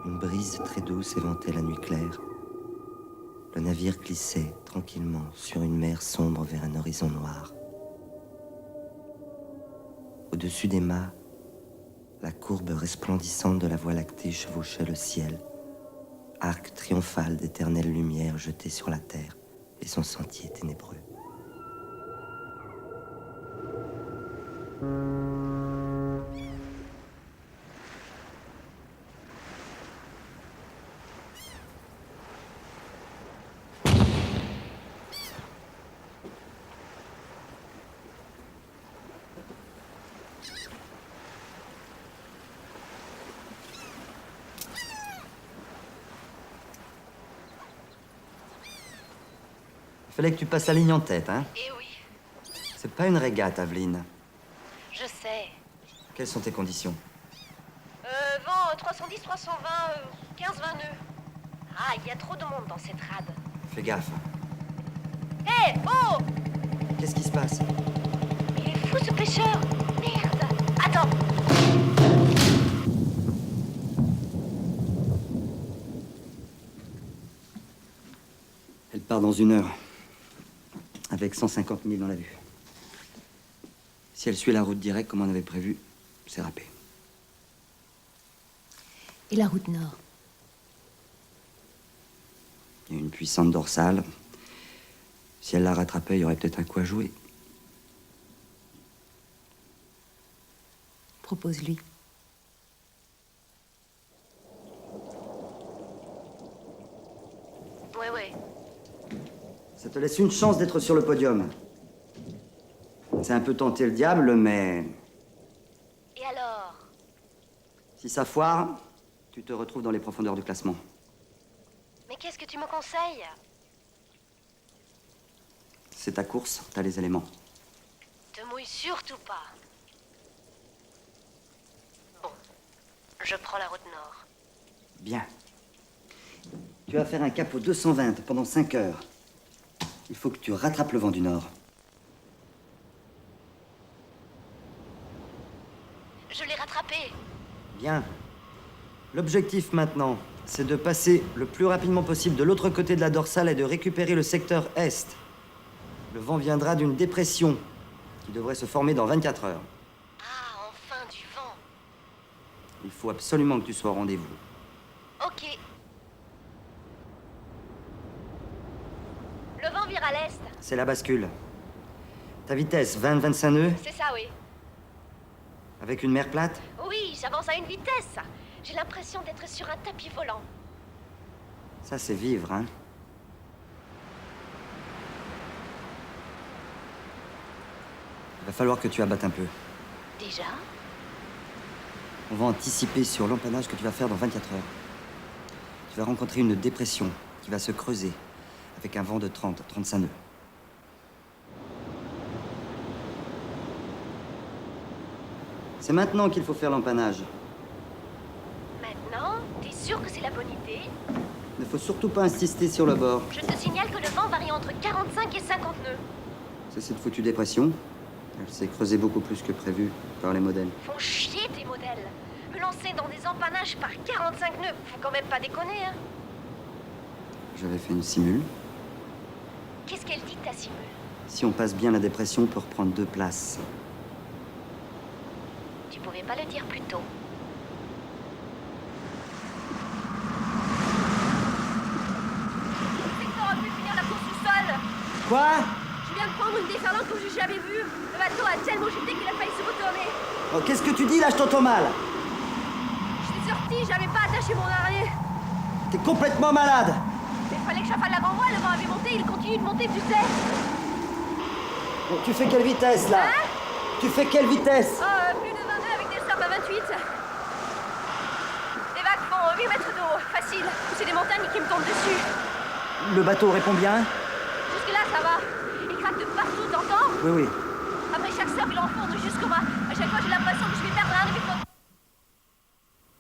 Une brise très douce éventait la nuit claire. Le navire glissait tranquillement sur une mer sombre vers un horizon noir. Au-dessus des mâts, la courbe resplendissante de la Voie lactée chevauchait le ciel, arc triomphal d'éternelle lumière jetée sur la terre et son sentier ténébreux. Fallait que tu passes la ligne en tête, hein? Eh oui, C'est pas une régate, Aveline. je sais. Quelles sont tes conditions? Vent 310, 320, 15, 20 nœuds. Ah, il y a trop de monde dans cette rade. Fais gaffe. Hé, oh! Qu'est-ce qui se passe? Il est fou ce pêcheur! Merde! Attends! Elle part dans 1 heure, avec 150 000 dans la vue. Si elle suit la route directe comme on avait prévu, c'est râpé. Et la route nord? Il y a une puissante dorsale. Si elle la rattrapait, il y aurait peut-être un coup à jouer. Propose-lui. Ouais. Ça te laisse une chance d'être sur le podium. C'est un peu tenter le diable, mais Et alors? si ça foire, tu te retrouves dans les profondeurs du classement. Mais qu'est-ce que tu me conseilles? C'est ta course, t'as les éléments. Te mouille surtout pas. Bon, je prends la route nord. Bien. Tu vas faire un cap au 220 pendant 5 heures. Il faut que tu rattrapes le vent du nord. Je l'ai rattrapé. Bien. L'objectif maintenant, c'est de passer le plus rapidement possible de l'autre côté de la dorsale et de récupérer le secteur est. Le vent viendra d'une dépression qui devrait se former dans 24 heures. Ah, enfin du vent. Il faut absolument que tu sois au rendez-vous. Ok. Le vent vire à l'est. C'est la bascule. Ta vitesse, 20-25 nœuds, C'est ça, oui. avec une mer plate. Oui, j'avance à une vitesse. J'ai l'impression d'être sur un tapis volant. Ça, c'est vivre, hein. Il va falloir que tu abattes un peu. Déjà? On va anticiper sur l'empannage que tu vas faire dans 24 heures. Tu vas rencontrer une dépression qui va se creuser avec un vent de 30-35 nœuds. C'est maintenant qu'il faut faire l'empannage. Maintenant, t'es sûr que c'est la bonne idée? Il ne faut surtout pas insister sur le bord. Je te signale que le vent varie entre 45 et 50 nœuds. C'est cette foutue dépression. Elle s'est creusée beaucoup plus que prévu par les modèles. Font chier tes modèles. Me lancer dans des empannages par 45 nœuds, faut quand même pas déconner, hein. J'avais fait une simule. Qu'est-ce qu'elle dit, ta simule? Si on passe bien la dépression, on peut reprendre 2 places. Tu pouvais pas le dire plus tôt. Victor a pu finir la course tout seul. Quoi? Je viens de prendre une déferlante comme j'ai jamais vu. Le bateau a tellement chuté qu'il a failli se retourner. Oh, qu'est-ce que tu dis là? Je t'entends mal. J'étais sortie, j'avais pas attaché mon harnais. T'es complètement malade. Il fallait que j'affale la grand voile, le vent avait monté, il continue de monter, tu sais. Bon, tu fais quelle vitesse là? Hein? Tu fais quelle vitesse? Plus de 22 avec des surfs à 28. Les vagues font 8 mètres d'eau, facile. C'est des montagnes qui me tombent dessus. Le bateau répond bien? Jusque-là, ça va. Il craque de partout, t'entends? Oui, oui. Après chaque surf, il enfourne jusqu'au mât. À chaque fois, j'ai l'impression que je vais perdre un de mes potes.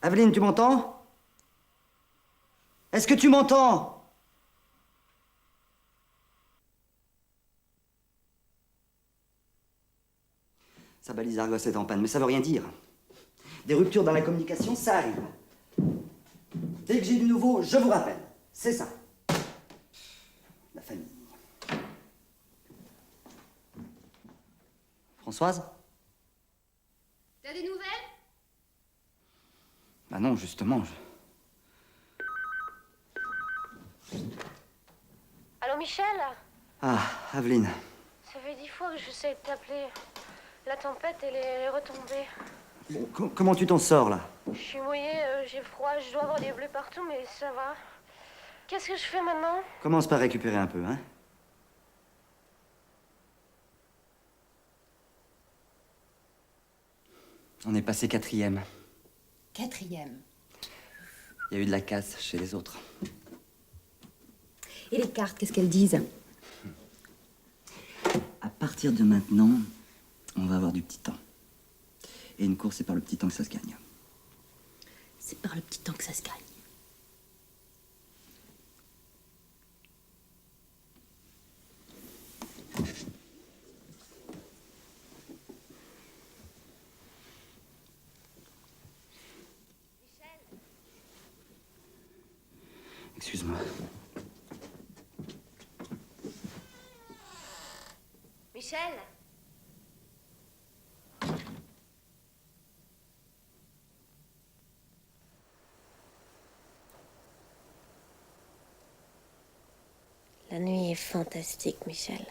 Aveline, tu m'entends? Est-ce que tu m'entends? Sa balise Argos est en panne, mais ça veut rien dire. Des ruptures dans la communication, ça arrive. Dès que j'ai du nouveau, je vous rappelle. C'est ça. La famille. Françoise? T'as des nouvelles? Bah non, justement, Allô, Michel? Ah, Aveline. Ça fait 10 fois que j'essaie de t'appeler. La tempête, elle est retombée. Bon, comment tu t'en sors, là? Je suis mouillée, j'ai froid, je dois avoir des bleus partout, mais ça va. Qu'est-ce que je fais maintenant? Commence par récupérer un peu, hein? On est passé 4e. 4e. Il y a eu de la casse chez les autres. Et les cartes, qu'est-ce qu'elles disent? À partir de maintenant, on va avoir du petit temps. Et une course, c'est par le petit temps que ça se gagne. C'est par le petit temps que ça se gagne. Excuse-moi. Michel? La nuit est fantastique, Michel.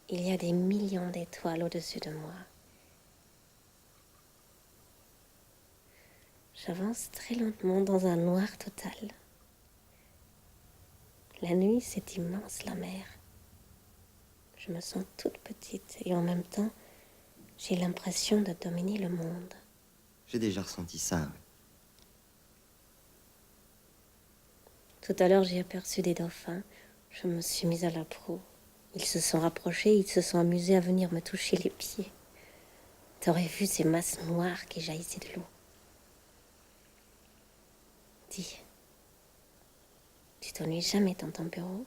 Il y a des millions d'étoiles au-dessus de moi. J'avance très lentement dans un noir total. La nuit, c'est immense, la mer. Je me sens toute petite et en même temps, j'ai l'impression de dominer le monde. J'ai déjà ressenti ça. Tout à l'heure, j'ai aperçu des dauphins. Je me suis mise à la proue. Ils se sont rapprochés, ils se sont amusés à venir me toucher les pieds. T'aurais vu ces masses noires qui jaillissaient de l'eau. Dis, tu t'ennuies jamais dans ton bureau?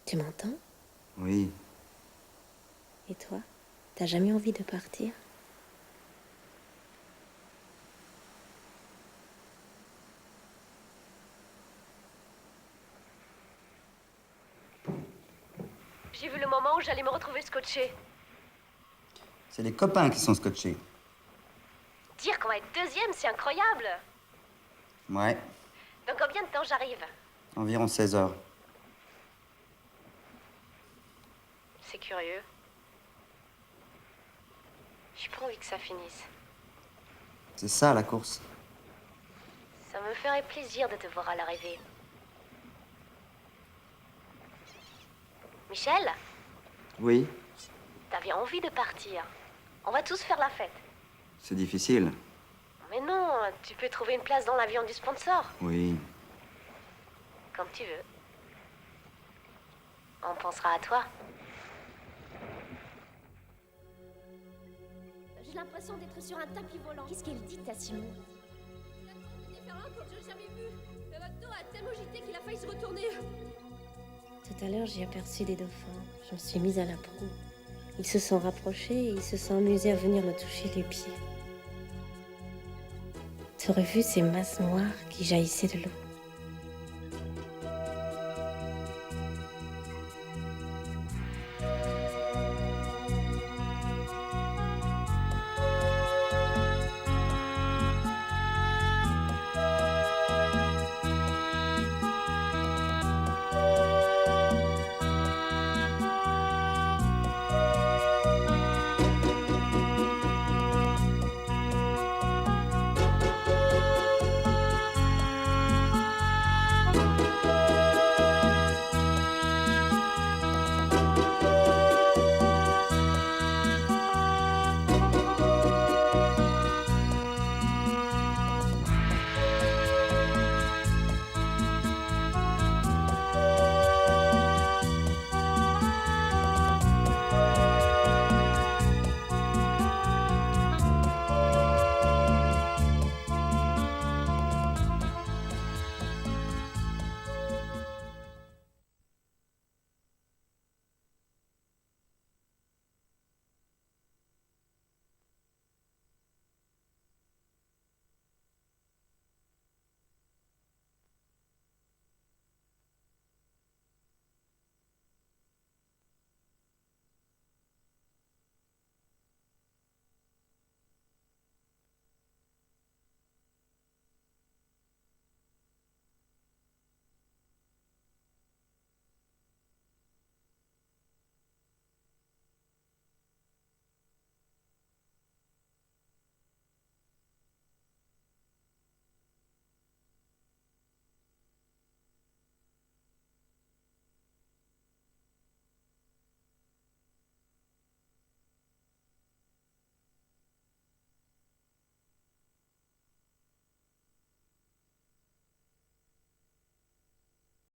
Tu m'entends? Oui. Et toi, t'as jamais envie de partir? J'ai vu le moment où j'allais me retrouver scotchée. C'est les copains qui sont scotchés. Dire qu'on va être deuxième, c'est incroyable. Ouais. Dans combien de temps j'arrive? Environ 16 heures. C'est curieux. J'ai pas envie que ça finisse. C'est ça, la course. Ça me ferait plaisir de te voir à l'arrivée. Michel, Oui. t'avais envie de partir. On va tous faire la fête. C'est difficile. Mais non, tu peux trouver une place dans l'avion du sponsor. Oui. Comme tu veux. On pensera à toi. J'ai l'impression d'être sur un tapis volant. Qu'est-ce qu'elle dit, ta Simon? La courbe du déferlant comme je l'ai jamais vu. Le bateau a tellement gité qu'il a failli se retourner. Tout à l'heure, j'ai aperçu des dauphins. Je me suis mise à la proue. Ils se sont rapprochés et ils se sont amusés à venir me toucher les pieds. Tu aurais vu ces masses noires qui jaillissaient de l'eau.